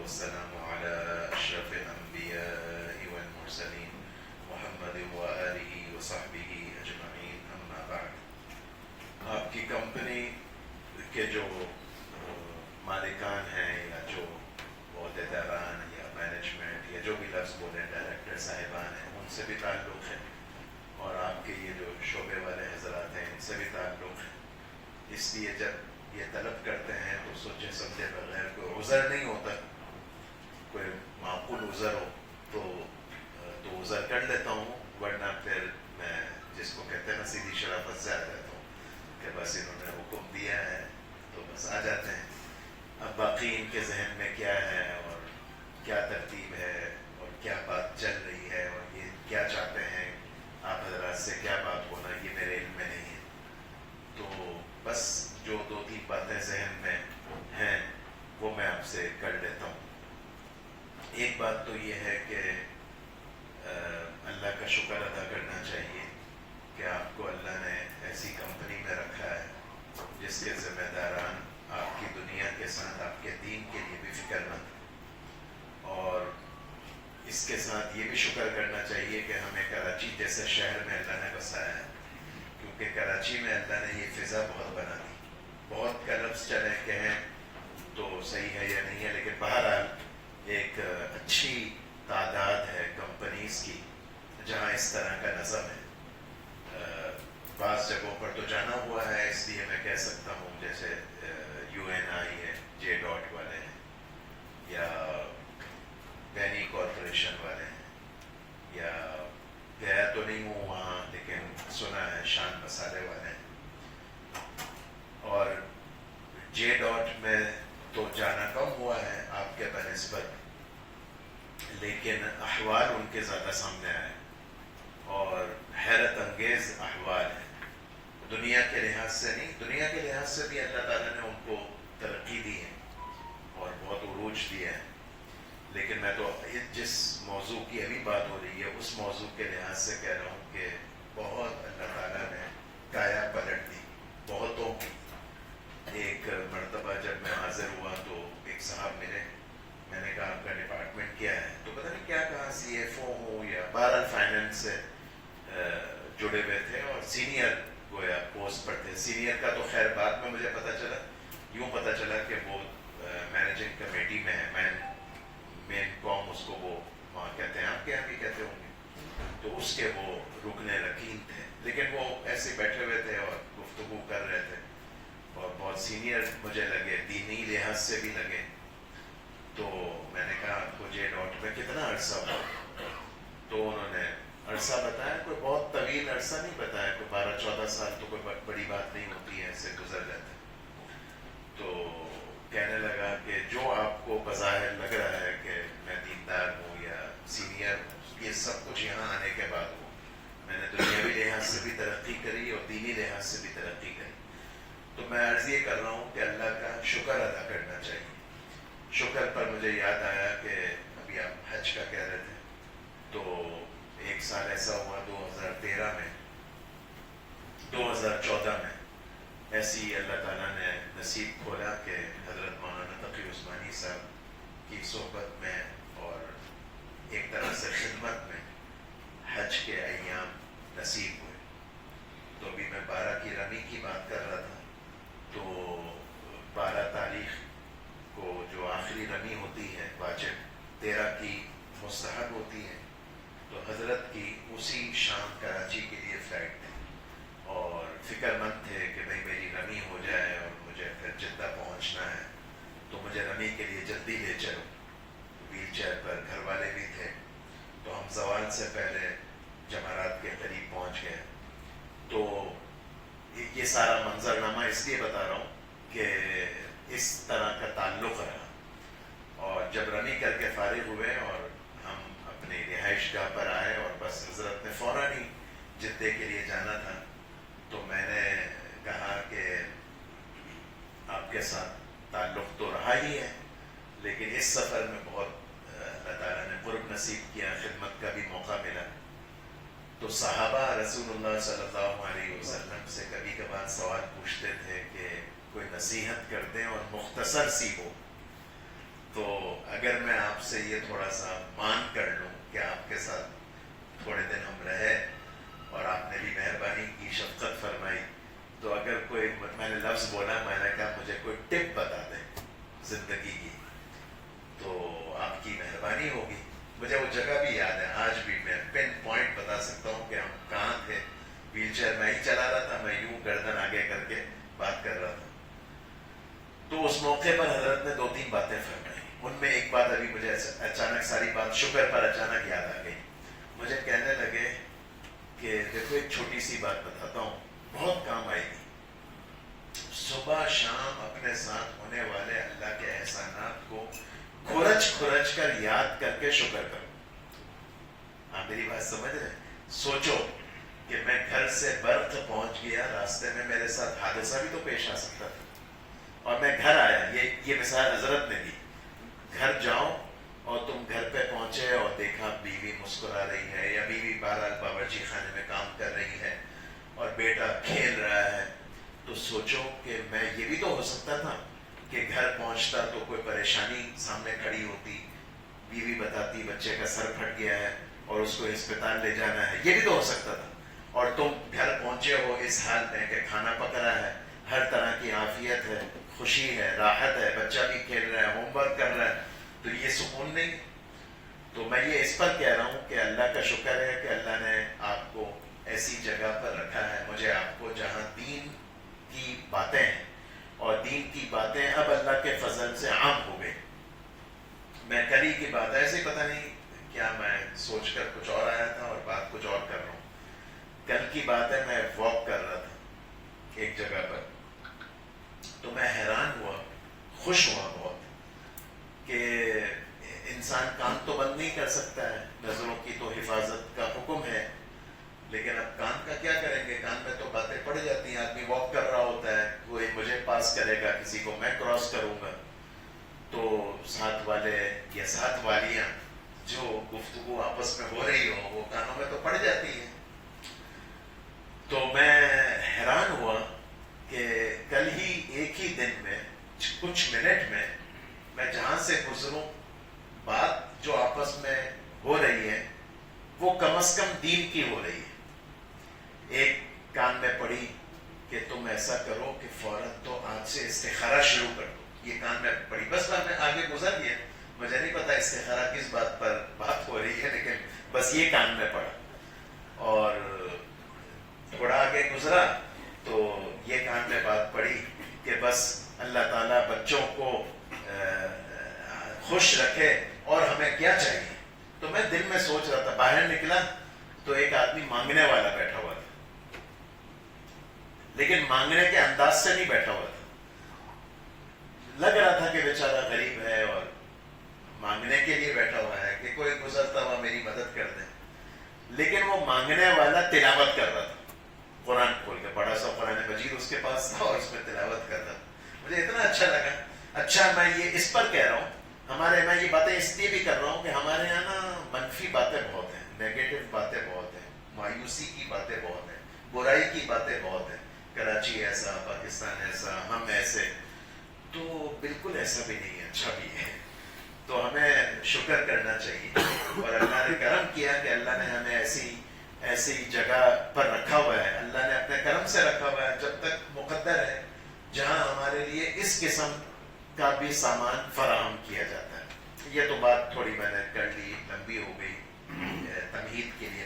والسلام على أشرف الأنبياء والمرسلين محمد وآله وصحبه أجمعين أما بعد. آپ کی کمپنی کے جو مالکان ہیں یا جو عہدیداران یا مینجمنٹ یا جو بھی لفظ بولیں ڈائریکٹر صاحبان ہیں ان سے بھی تعلق ہے اور آپ کے یہ جو شعبے والے حضرات ہیں ان سے بھی تعلق ہے. اس لیے جب یہ طلب کرتے ہیں تو سوچے سمجھے بغیر کوئی عذر نہیں ہوتا, کوئی معقول عذر ہو تو عذر کر لیتا ہوں, ورنہ پھر میں جس کو کہتے ہیں نا سیدھی شرافت سے آ جاتا ہوں کہ بس انہوں نے حکم دیا ہے تو بس آ جاتے ہیں. اب باقی ان کے ذہن میں کیا ہے اور کیا ترتیب ہے اور کیا بات چل رہی ہے اور یہ کیا چاہتے ہیں آپ حضرات سے کیا بات ہونا, یہ میرے علم میں نہیں ہے. تو بس جو دو تین باتیں ذہن میں ہیں وہ میں آپ سے کر لیتا ہوں. ایک بات تو یہ ہے کہ اللہ کا شکر ادا کرنا چاہیے کہ آپ کو اللہ نے ایسی کمپنی میں رکھا ہے جس کے ذمہ داران آپ کی دنیا کے ساتھ آپ کے دین کے لیے بھی فکر مند, اور اس کے ساتھ یہ بھی شکر کرنا چاہیے کہ ہمیں کراچی جیسے شہر میں اللہ نے بسایا ہے, کیونکہ کراچی میں اللہ نے یہ فضا بہت بنا دی. بہت کا لفظ چلے کہیں تو صحیح ہے یا نہیں ہے, لیکن بہرحال ایک اچھی تعداد ہے کمپنیز کی جہاں اس طرح کا نظم ہے. بعض جگہوں پر تو جانا ہوا ہے, اس لیے میں کہہ سکتا ہوں جیسے UNI ہے, J.Dot والے ہیں, یا بینی کارپوریشن والے ہیں, یا گیا تو نہیں ہوں وہاں لیکن سنا ہے شان مسالے والے ہیں. اور J.Dot میں تو جانا کم ہوا ہے آپ کے بنسبت, لیکن احوال ان کے زیادہ سامنے آئے اور حیرت انگیز احوال ہیں. دنیا کے لحاظ سے نہیں, دنیا کے لحاظ سے بھی اللہ تعالیٰ نے ان کو ترقی دی ہے اور بہت عروج دیا ہے, لیکن میں تو جس موضوع کی ابھی بات ہو رہی ہے اس موضوع کے لحاظ سے کہہ رہا ہوں کہ بہت اللہ تعالیٰ نے کایا پلٹ دی بہتوں کی. ایک مرتبہ جب میں حاضر ہوا تو ایک صاحب ملے, میں نے کہا آپ کا ڈپارٹمنٹ کیا ہے, تو پتہ نہیں کیا کہا CFO ہوں یا بہرحال فائنینس سے جڑے ہوئے تھے اور سینئر گویا پوسٹ پر تھے. سینئر کا تو خیر بعد میں مجھے پتہ چلا, یوں پتہ چلا کہ وہ مینیجنگ کمیٹی میں ہے, مین قوم اس کو وہ وہاں کہتے ہیں, آپ کے یہاں بھی کہتے ہوں گے, تو اس کے وہ رکن رکین تھے, لیکن وہ ایسے بیٹھے ہوئے تھے اور گفتگو کر رہے تھے اور بہت سینئر مجھے لگے, دینی لحاظ سے بھی لگے. تو میں نے کہا آپ کو J.Dot میں کتنا عرصہ ہوا, تو انہوں نے عرصہ بتایا, کوئی بہت طویل عرصہ نہیں بتایا, کوئی 12-14 سال تو کوئی بڑی بات نہیں ہوتی ہے, ایسے گزر جاتے. تو کہنے لگا کہ جو آپ کو بظاہر لگ رہا ہے کہ میں دیندار ہوں یا سینئر ہوں, یہ سب کچھ یہاں آنے کے بعد ہوں. میں نے دنیاوی لحاظ سے بھی ترقی کری اور دینی لحاظ سے بھی ترقی کری. تو میں عرض یہ کر رہا ہوں کہ اللہ کا شکر ادا کرنا چاہیے. شکر پر مجھے یاد آیا کہ ابھی آپ حج کا کہہ رہے تھے, تو ایک سال ایسا ہوا 2013 میں 2014 میں ایسی اللہ تعالیٰ نے نصیب کھولا کہ حضرت مولانا تقی عثمانی صاحب کی صحبت میں اور ایک طرح سے خدمت میں حج کے ایام نصیب ہوئے. تو ابھی میں 12 کی رمی کی بات کر رہا تھا, تو 12 تاریخ کو جو آخری رمی ہوتی ہے واجب, 13 کی مستحب ہوتی ہے. تو حضرت کی اسی شام کراچی کے لیے فلائٹ تھی اور فکر مند تھے کہ بھائی میری رمی ہو جائے اور مجھے پھر جدہ پہنچنا ہے, تو مجھے رمی کے لیے جلدی لے چلو. ویل چیئر پر گھر والے بھی تھے, تو ہم زوال سے پہلے جمرات کے قریب پہنچ گئے. تو یہ سارا منظرنامہ اس لیے بتا رہا ہوں کہ اس طرح کا تعلق رہا. اور جب رمی کر کے فارغ ہوئے اور ہم اپنی رہائش گاہ پر آئے اور بس حضرت نے فوراً ہی جدے کے لیے جانا تھا, تو میں نے کہا کہ آپ کے ساتھ تعلق تو رہا ہی ہے, لیکن اس سفر میں بہت اللہ تعالیٰ نے قرب نصیب کیا, خدمت کا بھی موقع ملا. تو صحابہ رسول اللہ صلی اللہ علیہ وسلم سے کبھی کبھار سوال پوچھتے تھے کہ کوئی نصیحت کر دیں اور مختصر سی ہو. تو اگر میں آپ سے یہ تھوڑا سا مان کر لوں کہ آپ کے ساتھ تھوڑے دن ہم رہے اور آپ نے بھی مہربانی کی، شفقت فرمائی، تو اگر کوئی میں نے لفظ بولا، میں نے کہا مجھے کوئی ٹپ بتا دیں زندگی کی، تو آپ کی مہربانی ہوگی. مجھے وہ جگہ بھی یاد ہے، آج بھی میں پن پوائنٹ بتا سکتا ہوں کہ ہم کہاں تھے. ویل چیئر میں ہی چلا رہا تھا، میں یوں گردن آگے کر کے بات کر رہا تھا. تو اس موقع پر حضرت نے 2-3 باتیں فرمائی. ان میں ایک بات ابھی مجھے اچانک ساری بات شکر پر اچانک یاد آ گئی. مجھے کہنے لگے کہ دیکھو ایک چھوٹی سی بات بتاتا ہوں، بہت کام آئے گی. صبح شام اپنے ساتھ ہونے والے اللہ کے احسانات کو کھرچ کھرچ کر یاد کر کے شکر کرو. آپ میری بات سمجھ رہے ہیں؟ سوچو کہ میں گھر سے برتھ پہنچ گیا، راستے میں میرے ساتھ حادثہ بھی تو پیش آ سکتا تھا، اور میں گھر آیا. یہ مثال حضرت نے دی. گھر جاؤ اور تم گھر پہ پہنچے اور دیکھا بیوی مسکرا رہی ہے، یا بیوی بہرحال باورچی خانے میں کام کر رہی ہے اور بیٹا کھیل رہا ہے، تو سوچو کہ میں یہ بھی تو ہو سکتا تھا کہ گھر پہنچتا تو کوئی پریشانی سامنے کھڑی ہوتی، بیوی بتاتی بچے کا سر پھٹ گیا ہے اور اس کو اسپتال لے جانا ہے، یہ بھی تو ہو سکتا تھا. اور تم گھر پہنچے ہو اس حال میں کہ کھانا پک رہا ہے، ہر طرح کی عافیت ہے، خوشی ہے، راحت ہے، بچہ بھی کھیل رہا ہے، ہوم ورک کر رہا ہے، تو یہ سکون نہیں. تو میں یہ اس پر کہہ رہا ہوں کہ اللہ کا شکر ہے کہ اللہ نے آپ کو ایسی جگہ پر رکھا ہے. مجھے آپ کو جہاں دین کی باتیں ہیں، اور دین کی باتیں اب اللہ کے فضل سے عام ہو گئی. میں کل ہی کی بات ہے، ایسے پتہ نہیں کیا میں سوچ کر کچھ اور آیا تھا اور بات کچھ اور کر رہا ہوں. کل کی بات ہے، میں واک کر رہا تھا ایک جگہ پر، تو میں حیران ہوا، خوش ہوا بہت کہ انسان کان تو بند نہیں کر سکتا ہے، نظروں کی تو حفاظت کا حکم ہے، لیکن اب کان کا کیا کریں گے؟ کان میں تو باتیں پڑ جاتی ہیں. آدمی واک کر رہا ہوتا ہے، کوئی مجھے پاس کرے گا، کسی کو میں کراس کروں گا، تو ساتھ والے یا ساتھ والیاں جو گفتگو آپس میں ہو رہی ہو وہ کانوں میں تو پڑ جاتی ہیں. تو میں حیران ہوا کہ کل ہی ایک ہی دن میں کچھ منٹ میں میں جہاں سے گزروں، بات جو آپس میں ہو رہی ہے وہ کم از کم دین کی ہو رہی ہے. ایک کان میں پڑی کہ تم ایسا کرو کہ فوراً تو آج سے استخارہ شروع کر دو. یہ کان میں پڑی، بس میں آگے گزر گیا. مجھے نہیں پتا استخارہ کس بات پر بات ہو رہی ہے، لیکن بس یہ کان میں پڑا. اور تھوڑا آگے گزرا تو یہ کان میں بات پڑی کہ بس اللہ تعالیٰ بچوں کو خوش رکھے اور ہمیں کیا چاہیے. تو میں دل میں سوچ رہا تھا، باہر نکلا تو ایک آدمی مانگنے والا بیٹھا ہوا تھا، لیکن مانگنے کے انداز سے نہیں بیٹھا ہوا تھا. لگ رہا تھا کہ بیچارہ غریب ہے اور مانگنے کے لیے بیٹھا ہوا ہے کہ کوئی گزرتا ہوا میری مدد کر دے. لیکن وہ مانگنے والا تلاوت کر رہا تھا، قرآن کھول کے. بڑا سا قرآن مجید اس کے پاس تھا اور اس میں تلاوت کر رہا تھا. مجھے اتنا اچھا لگا. اچھا، میں یہ اس پر کہہ رہا ہوں، میں یہ باتیں اس لیے بھی کر رہا ہوں کہ ہمارے یہاں نا منفی باتیں بہت ہیں، نیگیٹو باتیں بہت ہیں، مایوسی کی باتیں بہت ہیں، برائی کی باتیں بہت ہیں. کراچی ایسا، پاکستان ایسا، ہم ایسے. تو بالکل ایسا بھی نہیں ہے، اچھا بھی ہے. تو ہمیں شکر کرنا چاہیے. اور اللہ نے کرم کیا کہ اللہ نے ہمیں ایسی جگہ پر رکھا ہوا ہے. اللہ نے اپنے کرم سے رکھا ہوا ہے. جب تک مقدر ہے جہاں ہمارے لیے اس قسم کا بھی سامان فراہم کیا جاتا ہے. یہ تو بات تھوڑی میں نے کر لی، لمبی ہو گئی تمہید کے لیے.